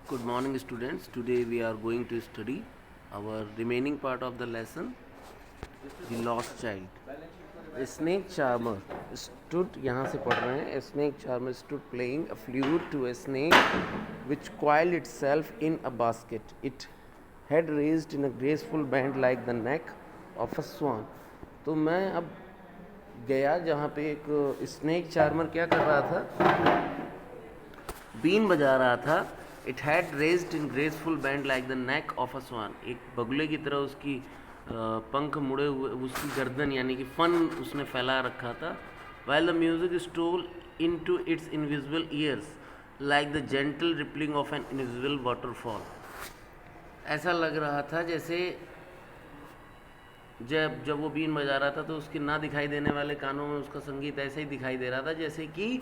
Good morning, students. Today we are going to study our remaining part of the lesson, The Lost Child. A snake charmer stood, यहाँ से पढ़ रहे हैं. A snake charmer stood playing a flute to a snake which coiled itself in a basket. It had raised in a graceful band like the neck of a swan. तो मैं अब गया जहाँ पे एक स्नेक चार्मर क्या कर रहा था, बीन बजा रहा था. It had raised in graceful bend like the neck of a swan. एक बगुले की तरह उसकी पंख मुड़े हुए, उसकी गर्दन यानी कि फन उसने फैला रखा था. While the music stole into its invisible ears like the gentle rippling of an invisible waterfall. ऐसा लग रहा था जैसे जब वो बीन बजा रहा था तो उसके ना दिखाई देने वाले कानों में उसका संगीत ऐसे ही दिखाई दे रहा था जैसे कि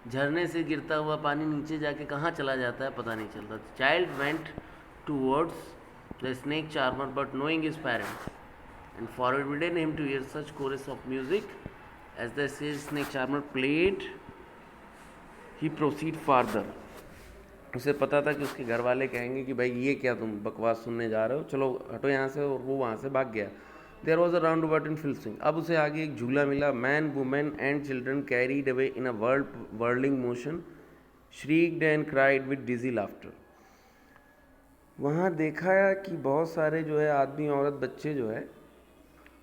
झरने से गिरता हुआ पानी नीचे जाके कहाँ चला जाता है पता नहीं चलता. Child went towards the snake charmer but knowing his parents and forbidden him to hear such chorus of music as the snake charmer played he proceed farther. उसे पता था कि उसके घर वाले कहेंगे कि भाई ये क्या तुम बकवास सुनने जा रहे हो, चलो हटो यहाँ से, और वो वहाँ से भाग गया. There was a roundabout in full swing. अब उसे आगे एक झूला मिला. Man, women and children carried away in a whirling motion, shrieked and cried with dizzy laughter. वहाँ देखा कि बहुत सारे जो है आदमी, औरत, बच्चे जो है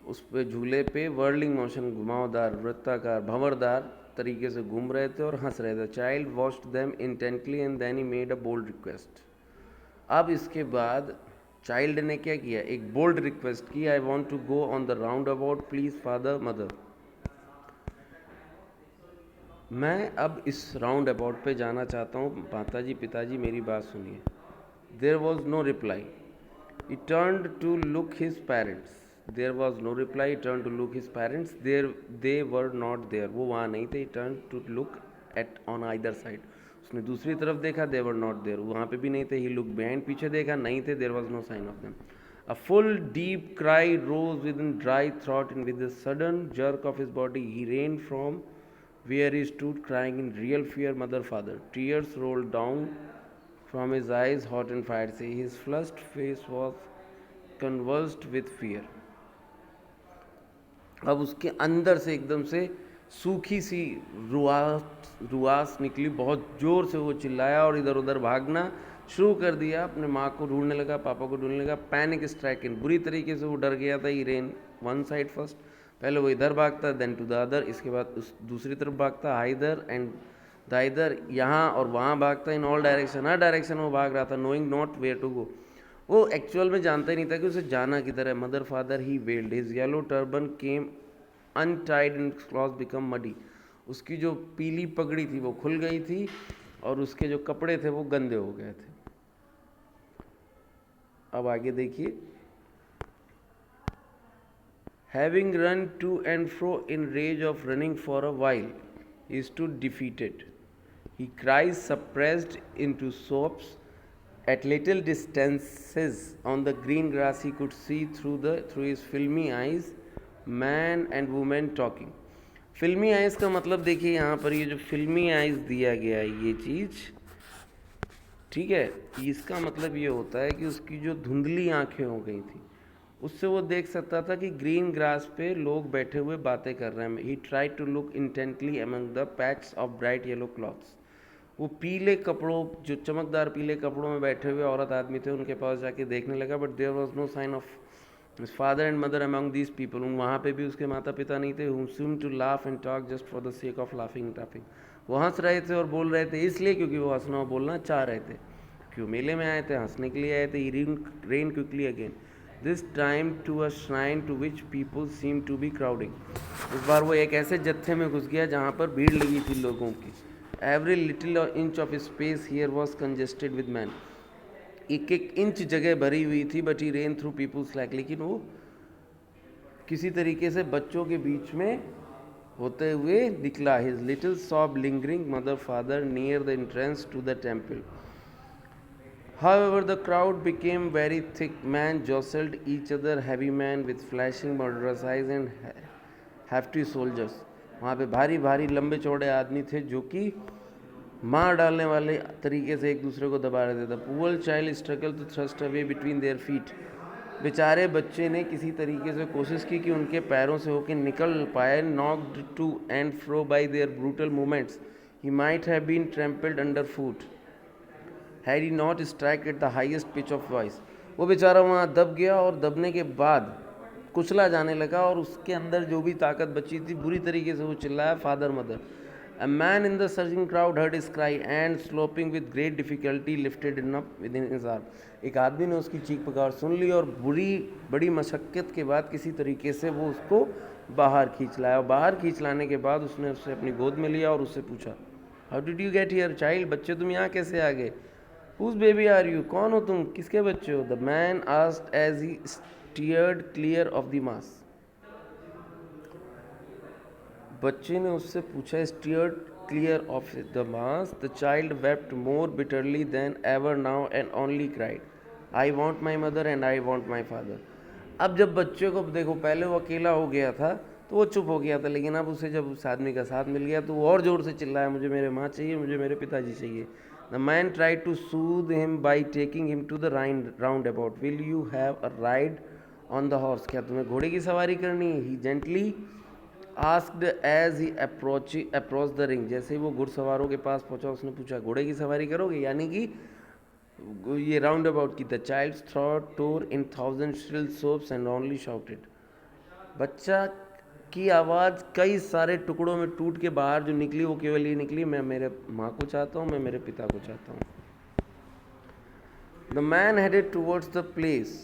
उस पे झूले पे वर्ल्डिंग मोशन, घुमावदार, वृत्ताकार, भंवरदार तरीके से घूम रहे थे और हंस रहे थे. Child watched them intently and then he made a bold request. अब इसके बाद चाइल्ड ने क्या किया, एक बोल्ड रिक्वेस्ट की. I want to go on the roundabout please father mother. मैं अब इस राउंड अबाउट पे जाना चाहता हूँ, माता जी पिताजी मेरी बात सुनिए. There was no reply. He turned to look his parents. There was no reply. He turned to look his parents. They were not there. वो वहाँ नहीं थे. He turned to look at on either side. उसने दूसरी तरफ देखा. They were not there. वहाँ पे भी नहीं थे. He looked behind. पीछे देखा, नहीं थे. There was no sign of them. A full deep cry rose within dry throat, and with a sudden jerk of his body, he ran from where he stood, crying in real fear, "Mother, father!" Tears rolled down from his eyes, hot and fiery. His flushed face was convulsed with fear. अब उसके अंदर से एकदम से सूखी सी रुआस निकली. बहुत ज़ोर से वो चिल्लाया और इधर उधर भागना शुरू कर दिया. अपने माँ को ढूंढने लगा, पापा को ढूंढने लगा. पैनिक स्ट्राइकन, बुरी तरीके से वो डर गया था. ही रेन वन साइड फर्स्ट. पहले वो इधर भागता, देन टू द अदर. इसके बाद उस दूसरी तरफ भागता, हाइदर एंड दाइदर, यहाँ और वहाँ भागता. इन ऑल डायरेक्शन, हर डायरेक्शन वो भाग रहा था. Knowing not where to go. वो एक्चुअल में जानता ही नहीं था कि उसे जाना किधर है. Mother father he weld. His yellow turban came untied and cloth become muddy. उसकी जो पीली पगड़ी थी वो खुल गई थी और उसके जो कपड़े थे वो गंदे हो गए थे. अब आगे देखिए. Having run to and fro in rage of running for a while, he stood defeated. His cries suppressed into sobs. At little distances on the green grass he could see through his filmy eyes man and woman talking. फिल्मी eyes का मतलब देखिए, यहाँ पर ये जो फिल्मी eyes दिया गया है ये चीज़, ठीक है, इसका मतलब ये होता है कि उसकी जो धुंधली आंखें हो गई थी उससे वो देख सकता था कि ग्रीन ग्रास पे लोग बैठे हुए बातें कर रहे हैं. He try to look intently among the patch of bright yellow clothes. वो पीले कपड़ों, जो चमकदार पीले कपड़ों में बैठे हुए औरत आदमी थे उनके पास जाके देखने लगा. But there was no sign of his father and mother among these people. वहाँ पे भी उसके माता पिता नहीं थे. Who seem to laugh and talk just for the sake of laughing talking. वो हंस रहे थे और बोल रहे थे इसलिए क्योंकि वो हंसना और बोलना चाह रहे थे. क्यों मेले में आए थे, हंसने के लिए आए थे. He ran quickly again, this time to a shrine to which people seem to be crowding. इस बार वो एक ऐसे जत्थे में घुस गया जहाँ पर भीड़ लगी थी लोगों की. Every little inch of space here was congested with man. एक एक इंच जगह भरी हुई थी. But he ran through peoples like. लेकिन वो किसी तरीके से बच्चों के बीच में होते हुए निकला. His little sob lingering mother father near the entrance to the temple. However, the crowd became very thick. Men jostled each other, heavy men with flashing murderous eyes and hefty soldiers. वहाँ पे भारी भारी लंबे चौड़े आदमी थे जो कि मार डालने वाले तरीके से एक दूसरे को दबा रहे थे। The poor child struggle to thrust away between their feet. बेचारे बच्चे ने किसी तरीके से कोशिश की कि उनके पैरों से होकर निकल पाए। Knocked to and fro by their brutal movements he might have been trampled under foot had he not strike at the highest pitch of voice. वो बेचारा वहाँ दब गया और दबने के बाद कुचला जाने लगा और उसके अंदर जो भी ताकत बची थी बुरी तरीके से वो चिल्लाया, father mother. A man in the surging crowd heard his cry and sloping with great difficulty lifted him up within his arm। एक आदमी ने उसकी चीख पुकार सुन ली और बड़ी मशक्क़त के बाद किसी तरीके से वो उसको बाहर खींच लाया। और बाहर खींच लाने के बाद उसने उससे अपनी गोद में लिया और उससे पूछा, how did you get here child? बच्चे तुम यहाँ कैसे आ गए? Whose baby are you? कौन हो तुम? किसके बच्चे हो? The man asked as he steered clear of the mass. बच्चे ने उससे पूछा, steered clear of the mass. The child wept more bitterly than ever now and only cried, I want my mother and I want my father. अब जब बच्चे को देखो, पहले वो अकेला हो गया था तो वो चुप हो गया था, लेकिन अब उसे जब उस आदमी का साथ मिल गया तो वो और ज़ोर से चिल्लाया, मुझे मेरे माँ चाहिए, मुझे मेरे पिताजी चाहिए। The man tried to soothe him by taking him to the roundabout. Will you have a ride on the horse? क्या तुम्हें घोड़े की सवारी करनी है? He gently asked as he approach the ring. जैसे ही वो घुड़सवारों के पास पहुंचा उसने पूछा, घोड़े की सवारी करोगे? यानी कि ये राउंड अबाउट की। The child's throat tore in thousand shrill sobs and only shouted. बच्चा की आवाज़ कई सारे टुकड़ों में टूट के बाहर जो निकली वो केवल ये निकली, मैं मेरे माँ को चाहता हूँ, मैं मेरे पिता को चाहता हूँ। The man headed towards the place.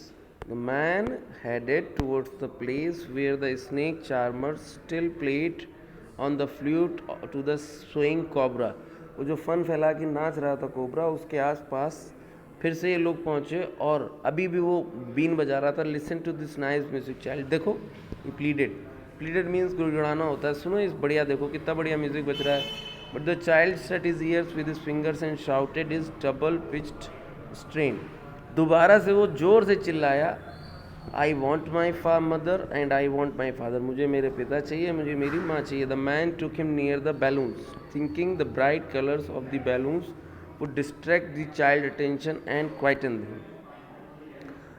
The man headed towards the place where the snake charmer still played on the flute to the swaying cobra। वो जो फन फैला के नाच रहा था कोबरा, उसके आसपास फिर से ये लोग पहुँचे और अभी भी वो बीन बजा रहा था। Listen to this nice music child. देखो, ये प्लीडेड मीन्स गुड़गुड़ाना होता है। सुनो इस बढ़िया, देखो कितना बढ़िया म्यूजिक बज रहा है। But the child set his years with his fingers and shouted his double pitched strain. दोबारा से वो जोर से चिल्लाया, आई want my mother and I want my father. मुझे मेरे पिता चाहिए, मुझे मेरी माँ चाहिए। The man took him near the balloons thinking the bright colours of the balloons would distract the child attention and quieten him.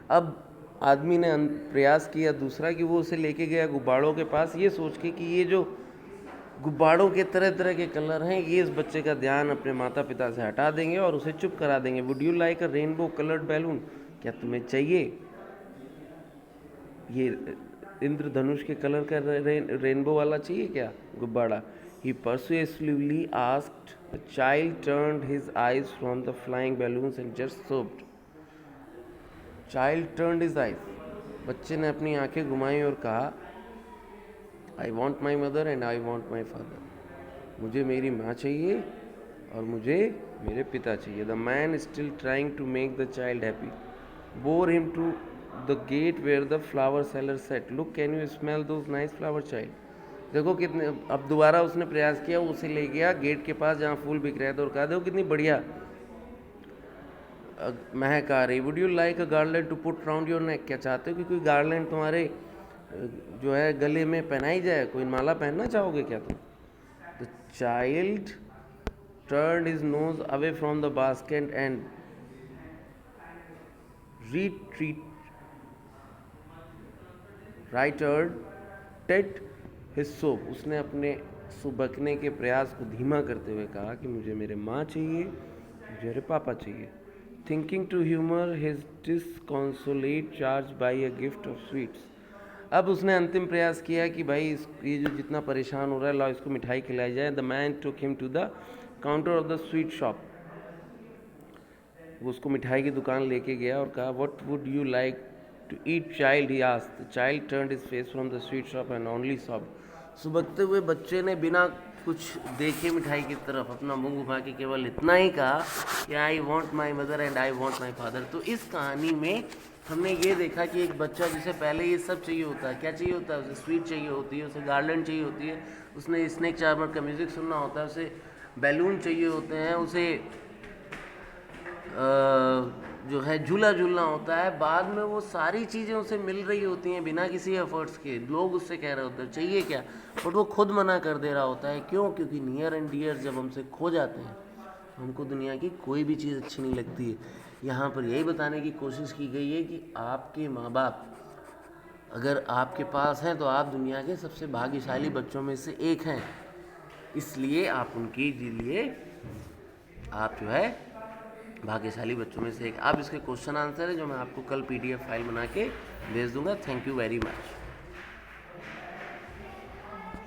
अब आदमी ने प्रयास किया दूसरा कि वो उसे लेके गया गुब्बारों के पास, ये सोच के कि ये जो गुब्बारों के तरह तरह के कलर हैं ये इस बच्चे का ध्यान अपने माता पिता से हटा देंगे और उसे चुप करा देंगे। Would you like a rainbow coloured balloon? क्या तुम्हें चाहिए ये इंद्रधनुष के कलर का रेनबो वाला चाहिए क्या गुब्बारा? ही persuasively asked। The child turned his eyes from the flying balloons and just sobbed। Child turned his eyes। बच्चे ने अपनी आंखें घुमाई और कहा, I want my mother and I want my father. मुझे मेरी माँ चाहिए और मुझे मेरे पिता चाहिए। The man still trying to make the child happy bore him to the gate where the flower seller sat. Look, can you smell those nice flower child. देखो कितने, अब दोबारा उसने प्रयास किया, उसे ले गया गेट के पास जहाँ फूल बिक रहे थे और कहा, देखो कितनी बढ़िया महक आ रही। Would you like a garland to put round your neck? क्या चाहते हो कि कोई गार्लैंड तुम्हारे जो है गले में पहनाई जाए? कोई माला पहनना चाहोगे क्या तुम? The child turned his nose away from the basket and righted his soap। उसने अपने सुबकने के प्रयास को धीमा करते हुए कहा कि मुझे मेरे माँ चाहिए, मुझे मेरे पापा चाहिए। Thinking to humour his disconsolate charge by a gift of sweets. अब उसने अंतिम प्रयास किया कि भाई ये जो जितना परेशान हो रहा है, लाओ इसको मिठाई खिलाई जाए। The man took him to the counter of the sweet shop. वो उसको मिठाई की दुकान लेके गया और कहा, what would you like to eat child? He asked. The child turned his face from the sweet shop and only sobbed. सुबकते हुए बच्चे ने बिना कुछ देखे मिठाई की तरफ अपना मुंह घुमा के केवल इतना ही कहा कि आई want my mother and I want my father. तो इस कहानी में हमने ये देखा कि एक बच्चा जिसे पहले ये सब चाहिए होता है, क्या चाहिए होता है? उसे स्वीट चाहिए होती है, उसे गार्लैंड चाहिए होती है, उसने स्नेक चार्मर का म्यूज़िक सुनना होता है, उसे बैलून चाहिए होते हैं, उसे जो है झूला झूलना होता है। बाद में वो सारी चीज़ें उसे मिल रही होती हैं बिना किसी एफर्ट्स के। लोग उससे कह रहे होते हैं चाहिए क्या, बट वो खुद मना कर दे रहा होता है। क्यों? क्योंकि नियर एंड डियर जब हमसे खो जाते हैं हमको दुनिया की कोई भी चीज़ अच्छी नहीं लगती है। यहाँ पर यही बताने की कोशिश की गई है कि आपके माँ बाप अगर आपके पास हैं तो आप दुनिया के सबसे भाग्यशाली बच्चों में से एक हैं, इसलिए आप उनके लिए आप जो है भाग्यशाली बच्चों में से एक। आप इसके क्वेश्चन आंसर है जो मैं आपको कल PDF फाइल बना के भेज दूंगा। Thank you very much.